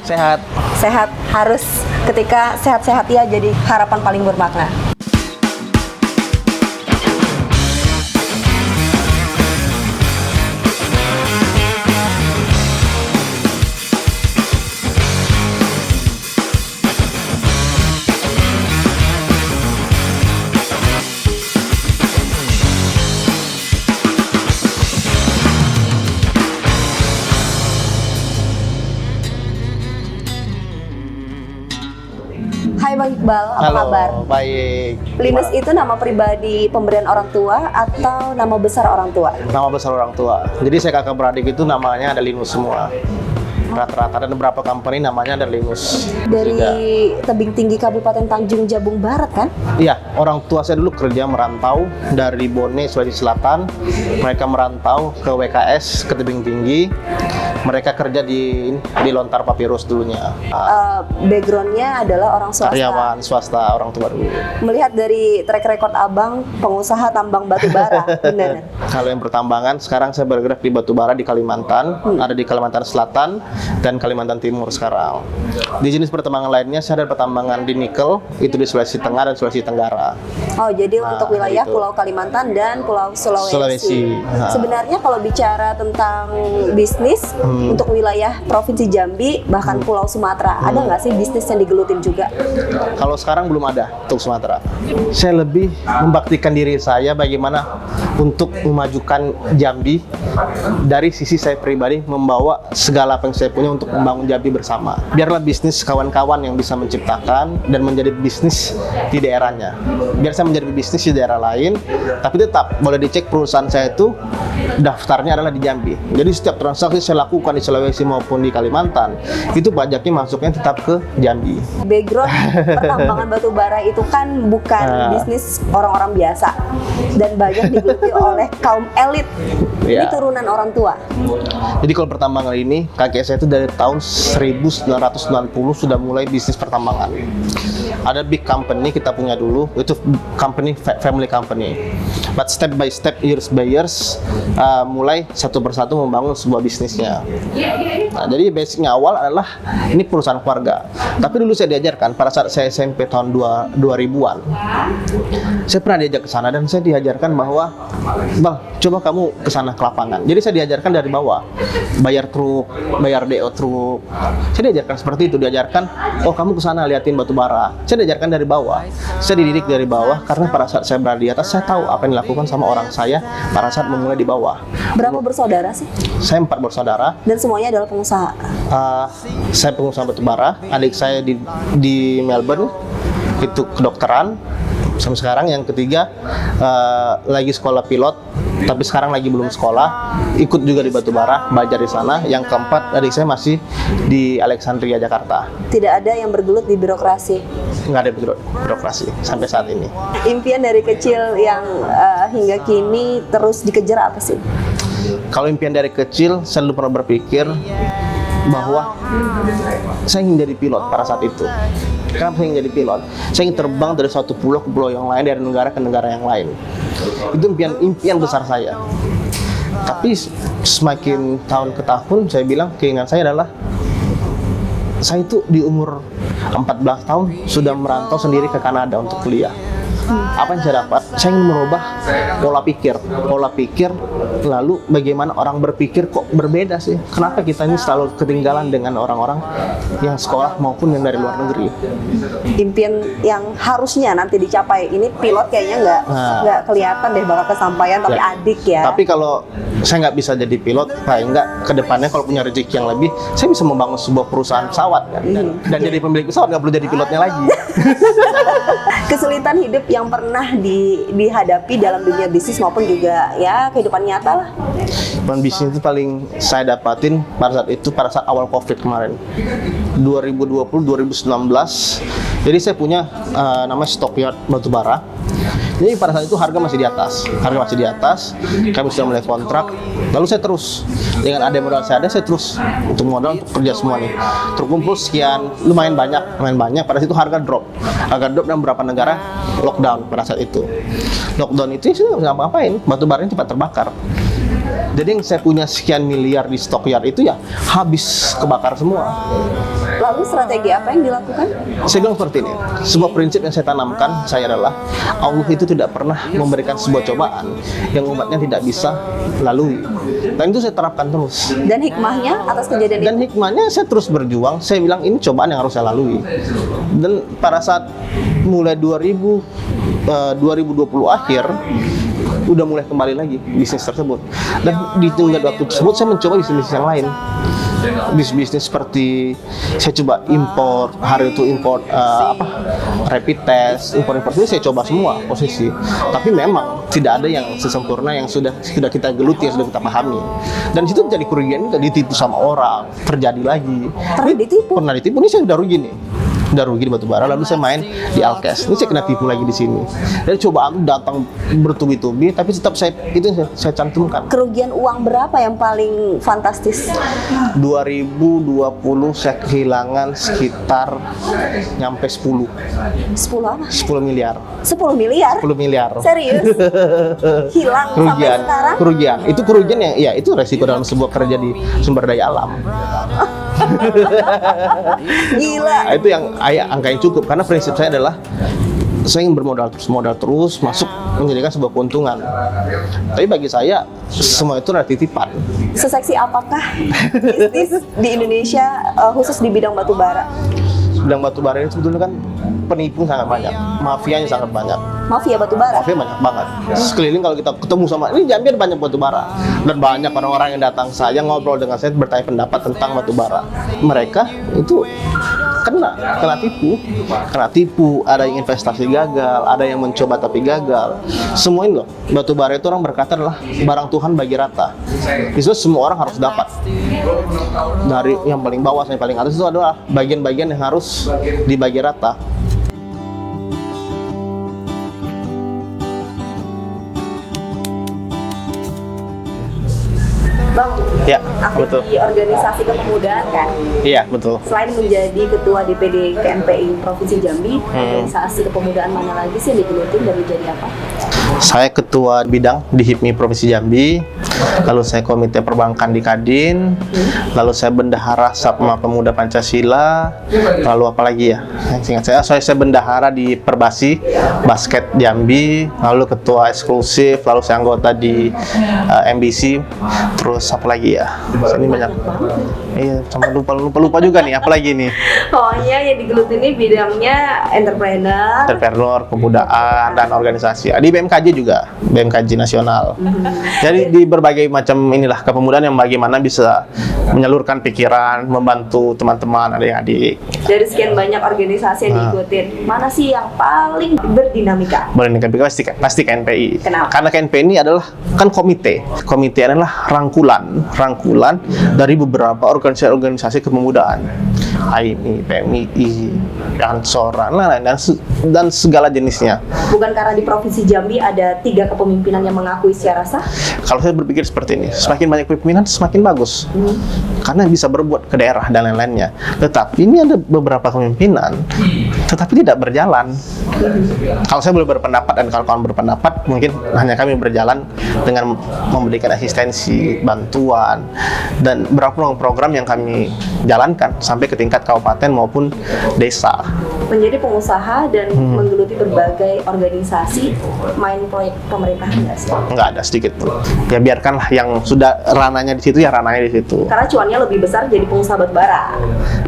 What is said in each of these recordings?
Sehat. Sehat harus, ketika sehat-sehat ya jadi harapan paling bermakna. Hai Bang Iqbal, apa Halo, kabar? baik. Linus itu nama pribadi pemberian orang tua atau nama besar orang tua? Nama besar orang tua. Jadi saya kakak beradik itu namanya ada Linus semua. Rata-rata dan beberapa company namanya ada Linus. Dari Juga. tebing tinggi Kabupaten Tanjung Jabung Barat kan? Iya, orang tua saya dulu kerja merantau dari Bone, Sulawesi Selatan. Mereka merantau ke WKS, ke tebing tinggi. Mereka kerja di Lontar Papirus dulunya. Backgroundnya adalah orang swasta. Karyawan swasta orang tua dulu. Melihat dari track record abang, pengusaha tambang batu bara, benar? Kalau yang pertambangan, sekarang saya bergerak di batubara di Kalimantan, ada di Kalimantan Selatan dan Kalimantan Timur sekarang. Di jenis pertambangan lainnya, saya ada pertambangan di nikel, itu di Sulawesi Tengah dan Sulawesi Tenggara. Oh, jadi untuk wilayah itu. Pulau Kalimantan dan Pulau Sulawesi. Sulawesi. Sebenarnya kalau bicara tentang bisnis untuk wilayah Provinsi Jambi, bahkan Pulau Sumatera, ada nggak sih bisnis yang digelutin juga? Kalau sekarang belum ada untuk Sumatera. Saya lebih membaktikan diri saya bagaimana untuk memajukan Jambi dari sisi saya pribadi, membawa segala apa yang saya punya untuk membangun Jambi bersama. Biarlah bisnis kawan-kawan yang bisa menciptakan dan menjadi bisnis di daerahnya. Biar saya menjadi bisnis di daerah lain, tapi tetap boleh dicek perusahaan saya itu daftarnya adalah di Jambi. Jadi setiap transaksi saya lakukan di Sulawesi maupun di Kalimantan, itu pajaknya masuknya tetap ke Jambi. Background pertambangan batu bara itu kan bukan bisnis orang-orang biasa dan banyak digeluti oleh kaum elit. Ini Iya. turunan orang tua. Jadi kalau pertambangan ini, kakek saya itu dari tahun 1990 sudah mulai bisnis pertambangan. Ada big company kita punya dulu, itu company family company. But step by step, years by years, mulai satu persatu membangun sebuah bisnisnya. Nah, jadi basicnya awal adalah ini perusahaan keluarga. Tapi dulu saya diajarkan pada saat saya SMP tahun 2000-an. Saya pernah diajak ke sana dan saya diajarkan bahwa, "Bang, coba kamu ke sana ke lapangan." Jadi saya diajarkan dari bawah. Bayar truk, bayar DO truk. Saya diajarkan seperti itu, diajarkan, "Oh, kamu ke sana liatin batu bara." Saya diajarkan dari bawah. Saya dididik dari bawah karena pada saat saya berada di atas, saya tahu apa yang dilakukan sama orang saya pada saat memulai di bawah. Berapa bersaudara sih? Saya 4 bersaudara. Dan semuanya adalah pengusaha. Saya pengusaha batubara, adik saya di Melbourne itu kedokteran sampai sekarang. Yang ketiga lagi sekolah pilot, tapi sekarang lagi belum sekolah, ikut juga di batubara, belajar di sana. Yang keempat, adik saya masih di Alexandria, Jakarta. Tidak ada yang bergelut di birokrasi. Nggak ada birokrasi sampai saat ini. Impian dari kecil yang hingga kini terus dikejar apa sih? Kalau impian dari kecil, saya dulu pernah berpikir bahwa saya ingin jadi pilot pada saat itu. Kenapa saya ingin jadi pilot? Saya ingin terbang dari suatu pulau ke pulau yang lain, dari negara ke negara yang lain. Itu impian besar saya. Tapi semakin tahun ke tahun, saya bilang keinginan saya adalah saya itu di umur 14 tahun sudah merantau sendiri ke Kanada untuk kuliah. Apa yang saya dapat? Saya ingin merubah pola pikir, lalu bagaimana orang berpikir kok berbeda sih? Kenapa kita ini selalu ketinggalan dengan orang-orang yang sekolah maupun yang dari luar negeri? Impian yang harusnya nanti dicapai, ini pilot kayaknya nggak kelihatan deh bakal kesampaian, tapi Ya. adik ya. Tapi kalau saya nggak bisa jadi pilot, paling nggak ke depannya kalau punya rezeki yang lebih, saya bisa membangun sebuah perusahaan pesawat kan? Dan jadi pemilik pesawat nggak perlu jadi pilotnya lagi. Kesulitan hidup yang pernah dihadapi dalam dunia bisnis maupun juga ya kehidupan nyata lah. Dan bisnis itu paling saya dapatin pada saat awal COVID kemarin, 2020-2019. Jadi saya punya namanya stockyard batubara. Jadi pada saat itu harga masih di atas, kami sudah mulai kontrak. Lalu saya terus dengan ada modal saya terus untuk modal untuk kerja semua nih. Terkumpul sekian, lumayan banyak. Pada saat itu harga drop dan beberapa negara lockdown pada saat itu. Lockdown itu sih nggak ngapain, batu bara ini cepat terbakar. Jadi yang saya punya sekian miliar di stockyard itu ya habis kebakar semua. Lalu strategi apa yang dilakukan? Saya bilang seperti ini, sebuah prinsip yang saya tanamkan saya adalah Allah itu tidak pernah memberikan sebuah cobaan yang umatnya tidak bisa lalui. Dan itu saya terapkan terus. Dan hikmahnya atas kejadian Dan itu? hikmahnya saya terus berjuang, saya bilang ini cobaan yang harus saya lalui. Dan pada saat mulai 2020 akhir, udah mulai kembali lagi bisnis tersebut. Dan di tengah waktu tersebut saya mencoba bisnis yang lain. Bisnis seperti saya coba impor, hari itu impor rapid test, impor itu saya coba semua posisi. Tapi memang tidak ada yang sesempurna yang sudah kita geluti, yang sudah kita pahami. Dan situ jadi kerugian, ditipu sama orang, terjadi lagi. Pernah ditipu, ini saya udah rugi nih. Udah rugi di batubara, lalu saya main di Alkes. Ini saya kena tipu lagi di sini. Dan cobaan datang bertubi-tubi, tapi tetap saya cantumkan. Kerugian uang berapa yang paling fantastis? 2020 saya kehilangan sekitar nyampe 10 10 apa? 10 miliar. 10 miliar? 10 miliar. Serius? Hilang sampai sekarang? Kerugian. Itu kerugian yang ya itu resiko dalam sebuah kerja di sumber daya alam. Gila. Nah, itu yang angka yang cukup karena prinsip saya adalah saya ingin bermodal terus masuk menjadikan sebuah keuntungan. Tapi bagi saya semua itu adalah titipan. Seseksi apakah bisnis di Indonesia khusus di bidang batu bara? Bidang batu bara ini sebetulnya kan penipu sangat banyak, mafianya sangat banyak. Mafia batu bara? Mafia banyak banget. Sekeliling kalau kita ketemu sama ini Jambi ada banyak batu bara dan banyak orang-orang yang datang saya ngobrol dengan saya bertanya pendapat tentang batu bara. Mereka itu kena tipu, ada yang investasi gagal, ada yang mencoba tapi gagal. Semua ini loh, batu bara itu orang berkata adalah barang Tuhan bagi rata. Itu semua orang harus dapat. Dari yang paling bawah sampai paling atas itu adalah bagian-bagian yang harus dibagi rata. Bang, Ya, aktif betul. di organisasi kepemudaan kan? Iya, betul. Selain menjadi ketua DPD KMPI Provinsi Jambi, organisasi kepemudaan mana lagi sih yang digelutin dan menjadi apa? Saya ketua bidang di HIPMI Provinsi Jambi, lalu saya komite perbankan di Kadin, lalu saya bendahara Sapma Pemuda Pancasila, lalu apa lagi ya? Seingat saya bendahara di Perbasi Basket Jambi, lalu ketua eksklusif, lalu saya anggota di MBC, terus apa lagi ya? Ini banyak. Iya, sama lupa juga nih, apa lagi nih? Pokoknya yang digelutin ini bidangnya Entrepreneur, kepemudaan, dan organisasi. Di BMKJ juga, BMKJ nasional. Jadi di berbagai macam inilah kepemudaan yang bagaimana bisa menyalurkan pikiran, membantu teman-teman, adik-adik. Dari sekian banyak organisasi yang diikutin, mana sih yang paling berdinamika? Berdinamika pasti KNPI. Kenapa? Karena KNPI ini adalah kan komite. Komite adalah rangkulan dari beberapa organisasi kepemudaan. AIMI, PMII, Ansor, dan segala jenisnya. Bukan karena di Provinsi Jambi ada 3 kepemimpinan yang mengakui secara sah? Kalau saya berpikir seperti ini, semakin banyak pimpinan semakin bagus, karena bisa berbuat ke daerah dan lain-lainnya. Tetapi ini ada beberapa kepemimpinan, tetapi tidak berjalan. Kalau saya boleh berpendapat dan kalau kawan berpendapat, mungkin hanya kami berjalan dengan memberikan asistensi, bantuan, dan beberapa program yang kami jalankan sampai ke tingkat kabupaten maupun desa. Menjadi pengusaha dan menggeluti berbagai organisasi, main proyek pemerintah enggak sih? Nggak ada sedikit pun. Ya biarkanlah yang sudah ranahnya di situ ya ranahnya di situ. Karena cuannya lebih besar jadi pengusaha batubara.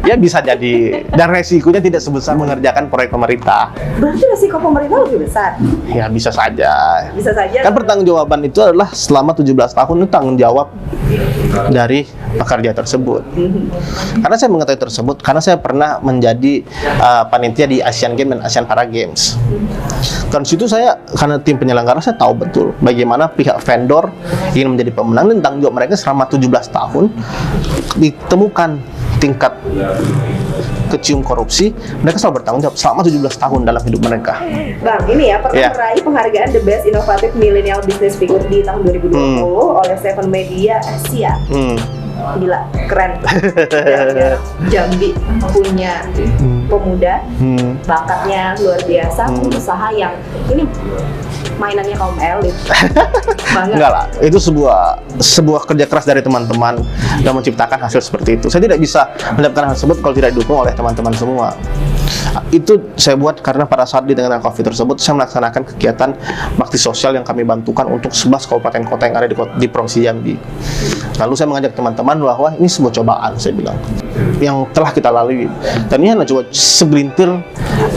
Ya bisa jadi, dan resikonya tidak sebesar mengerjakan proyek pemerintah. Berarti resiko pemerintah lebih besar? Ya bisa saja. Bisa saja. Kan pertanggungjawaban itu adalah selama 17 tahun itu tanggung jawab dari pekerja tersebut. Karena saya mengetahui tersebut, karena saya pernah menjadi panitia di Asian Games dan Asian Para Games. Dan situ saya, karena tim penyelenggara, saya tahu betul bagaimana pihak vendor ingin menjadi pemenang dan tanggung jawab mereka selama 17 tahun ditemukan tingkat kecium korupsi, mereka selalu bertanggung jawab selama 17 tahun dalam hidup mereka. Bang, ini ya, pernah meraih penghargaan The Best Innovative Millennial Business Figure di tahun 2020 oleh Seven Media Asia. Gila, keren. Gara-gara Jambi punya pemuda, bakatnya luar biasa, usaha yang ini mainannya kaum elit. Bangga. Enggak lah, itu sebuah kerja keras dari teman-teman dan menciptakan hasil seperti itu. Saya tidak bisa mendapatkan hal tersebut kalau tidak didukung oleh teman-teman semua. Itu saya buat karena pada saat di tengah COVID tersebut saya melaksanakan kegiatan bakti sosial yang kami bantukan untuk 11 kabupaten kota yang ada di Provinsi Jambi. Lalu saya mengajak teman-teman bahwa ini sebuah cobaan, saya bilang, yang telah kita lalui. Dan ini hanya cuma segelintir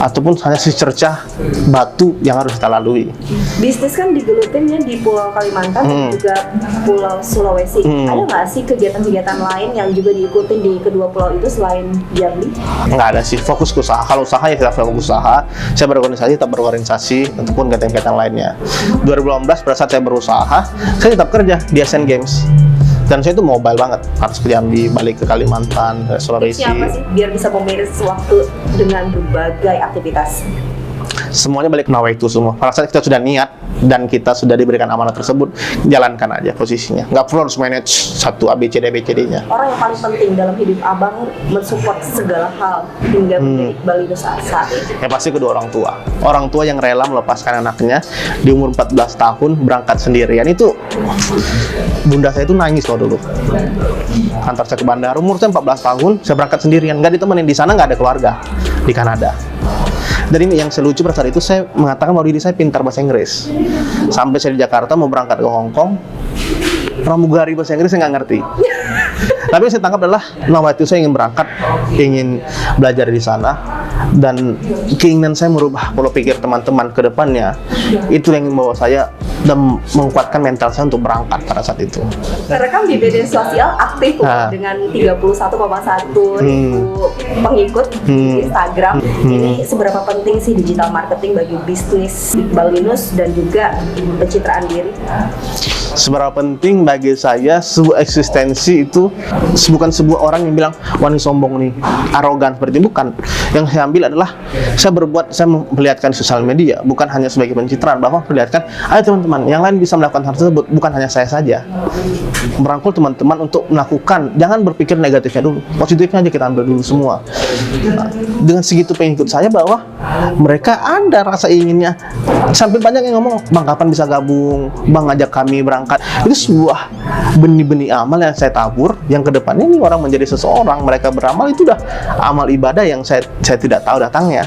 ataupun hanya secercah batu yang harus kita lalui. Bisnis kan digelutin ya di Pulau Kalimantan dan juga Pulau Sulawesi. Ada nggak sih kegiatan-kegiatan lain yang juga diikutin di kedua pulau itu selain Jambi? Nggak ada sih, fokus ke usaha. Kalau usaha ya kita fokus usaha. Saya berorganisasi, tetap berorganisasi ataupun kegiatan-kegiatan lainnya. 2018 pada saat saya berusaha, saya tetap kerja di Asian Games. Dan saya itu mobile banget, harus ke Jambi, balik ke Kalimantan, ke Sulawesi. Siapa sih biar bisa memanage waktu dengan berbagai aktivitas? Semuanya balik ke nawaitu semua. Pada saat kita sudah niat dan kita sudah diberikan amanah tersebut, jalankan aja posisinya. Nggak perlu harus manage satu ABCD-nya. Orang yang paling penting dalam hidup abang mensupport segala hal hingga menjadi Iqbal Linus saat ini. Ya pasti kedua orang tua. Orang tua yang rela melepaskan anaknya di umur 14 tahun berangkat sendirian. Itu bunda saya itu nangis loh dulu. Antar saya ke bandara, umur saya 14 tahun, saya berangkat sendirian. Nggak ditemenin, di sana nggak ada keluarga di Kanada. Dan ini yang selucu pada saat itu saya mengatakan bahwa diri saya pintar bahasa Inggris. Sampai saya di Jakarta mau berangkat ke Hong Kong, pramugari bahasa Inggris saya nggak ngerti. Tapi yang saya tangkap adalah waktu itu saya ingin berangkat, ingin belajar di sana, dan keinginan saya merubah pola pikir teman-teman ke depannya. Itu yang membawa saya dan menguatkan mental saya untuk berangkat pada saat itu. Merekam di media sosial aktif dengan 31,1 ribu pengikut di Instagram. Ini seberapa penting sih digital marketing bagi bisnis Iqbal Linus dan juga pencitraan diri? Seberapa penting bagi saya sebuah eksistensi itu bukan sebuah orang yang bilang wah ini sombong nih, arogan seperti itu, bukan. Yang saya ambil adalah saya memperlihatkan di sosial media bukan hanya sebagai pencitraan, bahwa memperlihatkan ayo teman-teman yang lain bisa melakukan hal tersebut, bukan hanya saya saja. Merangkul teman-teman untuk melakukan, jangan berpikir negatifnya dulu, positifnya aja kita ambil dulu semua. Dengan segitu pengikut saya bahwa mereka ada rasa inginnya. Sampai banyak yang ngomong, bang kapan bisa gabung, bang ngajak kami berangkat. Itu sebuah benih-benih amal yang saya tabur, yang kedepannya ini orang menjadi seseorang, mereka beramal, itu udah amal ibadah yang saya tidak tahu datangnya.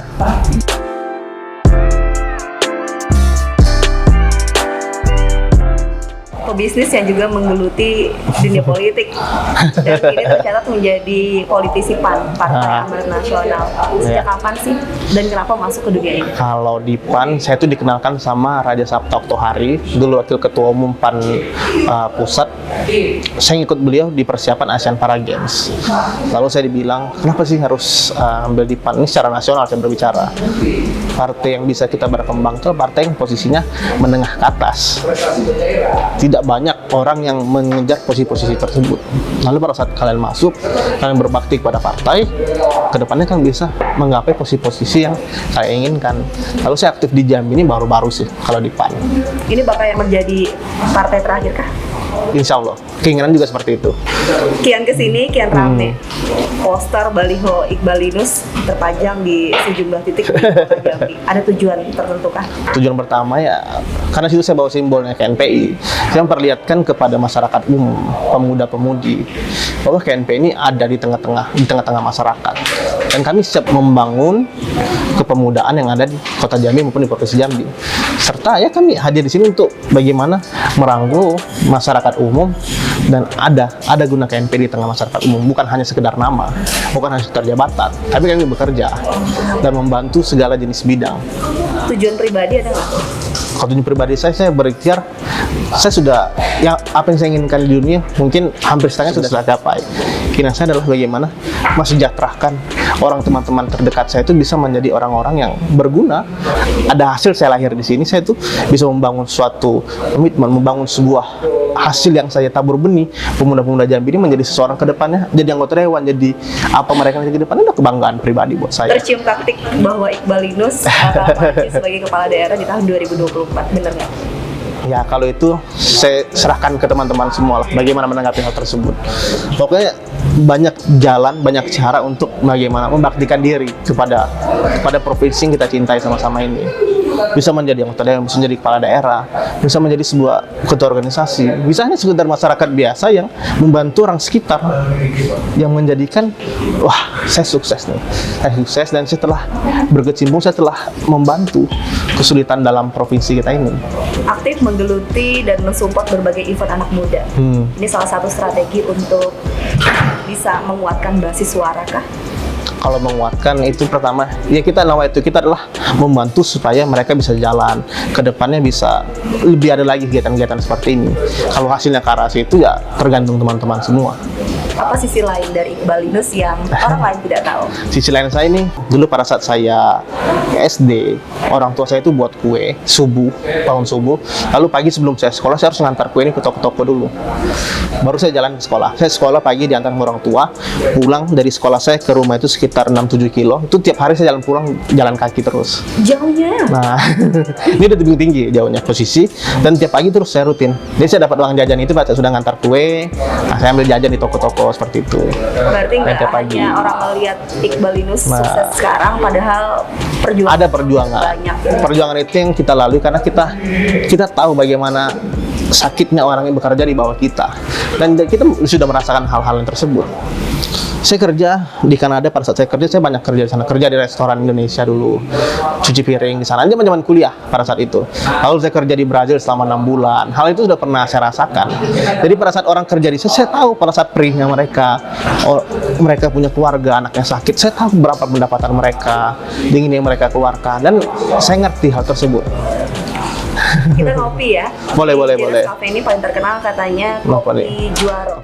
Pebisnis yang juga menggeluti dunia politik dan kini tercatat menjadi politisi PAN, Partai Amanat Nasional. Sejak kapan sih dan kenapa masuk ke dunia ini? Kalau di PAN, saya tuh dikenalkan sama Raja Sabta Oktohari, dulu wakil ketua umum PAN pusat. Saya ikut beliau di persiapan Asian Para Games. Lalu saya dibilang, kenapa sih harus ambil di PAN? Ini secara nasional saya berbicara. Partai yang bisa kita berkembang itu partai yang posisinya menengah ke atas. Tidak banyak orang yang mengejar posisi-posisi tersebut. Lalu pada saat kalian masuk, kalian berbakti kepada partai, kedepannya kan bisa menggapai posisi-posisi yang saya inginkan. Lalu saya aktif di Jambi ini baru-baru sih kalau di PAN. Ini bakal yang menjadi partai terakhir kah? Insya Allah, keinginan juga seperti itu. Kian kesini, kian rame. Poster baliho Iqbal Linus terpajang di sejumlah titik di Kota Jambi. Ada tujuan tertentu kah? Tujuan pertama ya, karena situ saya bawa simbolnya KNPI. Saya memperlihatkan kepada masyarakat umum, pemuda-pemudi, bahwa KNPI ini ada di tengah-tengah masyarakat. Dan kami siap membangun kepemudaan yang ada di Kota Jambi maupun di Provinsi Jambi. Serta ya kami hadir di sini untuk bagaimana merangkul masyarakat umum dan ada guna KNPI di tengah masyarakat umum, bukan hanya sekedar nama, bukan hanya sekedar jabatan, tapi kami bekerja dan membantu segala jenis bidang. Tujuan pribadi ada nggak? Kalau tujuan pribadi saya berikhtiar, saya sudah yang apa yang saya inginkan di dunia mungkin hampir setengah sudah saya capai. Keinginan saya adalah bagaimana mensejahterakan orang teman-teman terdekat saya itu bisa menjadi orang-orang yang berguna. Ada hasil saya lahir di sini, saya itu bisa membangun suatu komitmen, membangun sebuah hasil yang saya tabur benih. Pemuda-pemuda Jambi ini menjadi seseorang ke depannya, jadi anggota dewan, jadi apa mereka nanti ke depannya, itu kebanggaan pribadi buat saya. Tercium taktik bahwa Iqbal Linus akan maju sebagai kepala daerah di tahun 2024, benar nggak? Ya kalau itu saya serahkan ke teman-teman semua lah, bagaimana menanggapi hal tersebut. Pokoknya banyak jalan, banyak cara untuk bagaimana membaktikan diri kepada provinsi yang kita cintai sama-sama ini. Bisa menjadi anggota daerah, bisa menjadi kepala daerah, bisa menjadi sebuah ketua organisasi, bisa hanya sekedar masyarakat biasa yang membantu orang sekitar, yang menjadikan, wah saya sukses nih, saya sukses dan saya telah berkecimpung, saya telah membantu kesulitan dalam provinsi kita ini. Aktif menggeluti dan mensupport berbagai event anak muda. Ini salah satu strategi untuk bisa menguatkan basis suara kah? Kalau menguatkan itu pertama, ya kita adalah membantu supaya mereka bisa jalan ke depannya, bisa lebih ada lagi kegiatan-kegiatan seperti ini. Kalau hasilnya ke arah situ ya tergantung teman-teman semua. Apa sisi lain dari Iqbal Linus yang orang lain tidak tahu? Sisi lain saya ini, dulu pada saat saya SD, orang tua saya itu buat kue subuh, bangun subuh, lalu pagi sebelum saya sekolah, saya harus ngantar kue ini ke toko-toko dulu. Baru saya jalan ke sekolah. Saya sekolah pagi diantar sama orang tua, pulang dari sekolah saya ke rumah itu sekitar 6-7 kilo. Itu tiap hari saya jalan kaki terus. Jauhnya? Nah, ini udah lebih tinggi jauhnya posisi, dan tiap pagi terus saya rutin. Jadi saya dapat uang jajan itu pada saat sudah ngantar kue, nah, saya ambil jajan di toko-toko seperti itu. Berarti nggak hanya orang melihat Iqbal Linus sukses sekarang, padahal perjuangan ada perjuangan banyak. Perjuangan itu yang kita lalui karena kita tahu bagaimana sakitnya orang yang bekerja di bawah kita, dan kita sudah merasakan hal-hal yang tersebut. Saya kerja di Kanada, pada saat saya banyak kerja di sana, kerja di restoran Indonesia dulu, cuci piring di sana, zaman kuliah pada saat itu. Lalu saya kerja di Brazil selama 6 bulan, hal itu sudah pernah saya rasakan. Jadi pada saat orang kerja di saya tahu pada saat perihnya mereka, mereka punya keluarga, anaknya sakit, saya tahu berapa pendapatan mereka, dingin yang mereka keluarkan, dan saya ngerti hal tersebut. Kita ngopi ya. Boleh. Cafe ini paling terkenal katanya kopi Juaro.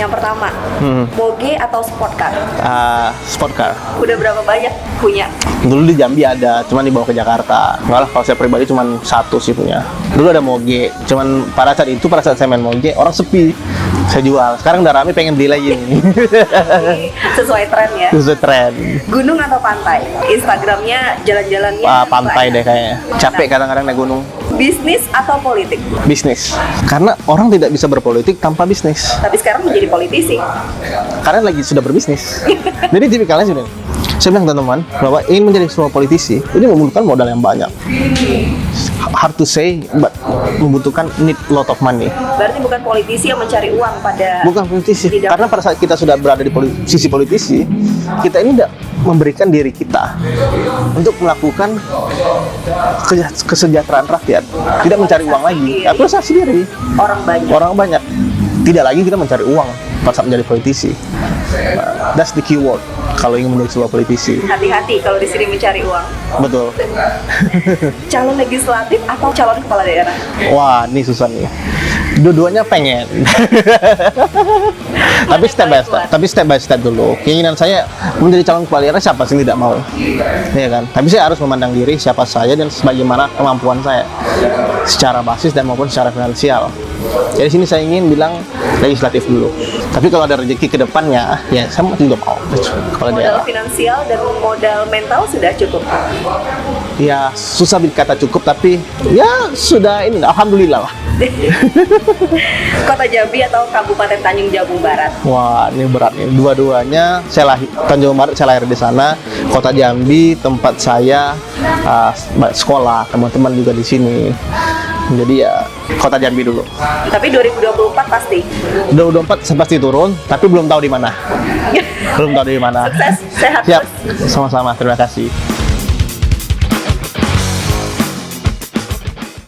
Yang pertama, moge atau sport car? Sport car. Udah berapa banyak punya? Dulu di Jambi ada, cuman dibawa ke Jakarta. Malah kalau saya pribadi cuman satu sih punya. Dulu ada moge, cuman pada saat saya main moge, orang sepi. Saya jual. Sekarang udah rame, pengen beli lagi nih. Sesuai tren ya? Sesuai tren. Gunung atau pantai? Instagramnya jalan-jalannya Pantai deh kayaknya. Capek kadang-kadang naik gunung. Bisnis atau politik? Bisnis. Karena orang tidak bisa berpolitik tanpa bisnis. Tapi sekarang menjadi politisi. Karena lagi sudah berbisnis. Jadi tipikalnya sudah. Saya bilang teman-teman bahwa ingin menjadi seorang politisi ini membutuhkan modal yang banyak. Hard to say, but membutuhkan need lot of money. Berarti bukan politisi yang mencari uang pada... Bukan politisi. Karena pada saat kita sudah berada di sisi politisi, kita ini tidak memberikan diri kita untuk melakukan kesejahteraan rakyat. Tidak mencari uang lagi. Tapi saya sendiri. Orang banyak. Tidak lagi kita mencari uang pada saat menjadi politisi. That's the key word kalau ingin menjadi sebuah politisi. Hati-hati kalau di sini mencari uang. Betul. Calon legislatif atau calon kepala daerah? Wah, ini susah nih. Dua-duanya pengen. Tapi step by step dulu. Keinginan saya menjadi calon kepala daerah, siapa sih tidak mau? Ya kan? Tapi saya harus memandang diri siapa saya dan sebagaimana kemampuan saya secara basis dan maupun secara finansial. Jadi sini saya ingin bilang legislatif dulu. Tapi kalau ada rezeki ke depannya, ya saya juga mau. Modal finansial dan modal mental sudah cukup? Ya susah berkata cukup, tapi ya sudah ini, alhamdulillah lah. Kota Jambi atau Kabupaten Tanjung Jabung Barat? Wah, ini berat nih. Dua-duanya Tanjung Barat, saya lahir di sana. Kota Jambi tempat saya sekolah, teman-teman juga di sini. Jadi ya Kota Jambi dulu. Tapi 2024 pasti. 2024 saya pasti turun, tapi belum tahu di mana. Belum tahu di mana. Sukses, sehat. Siap. Sama-sama, terima kasih.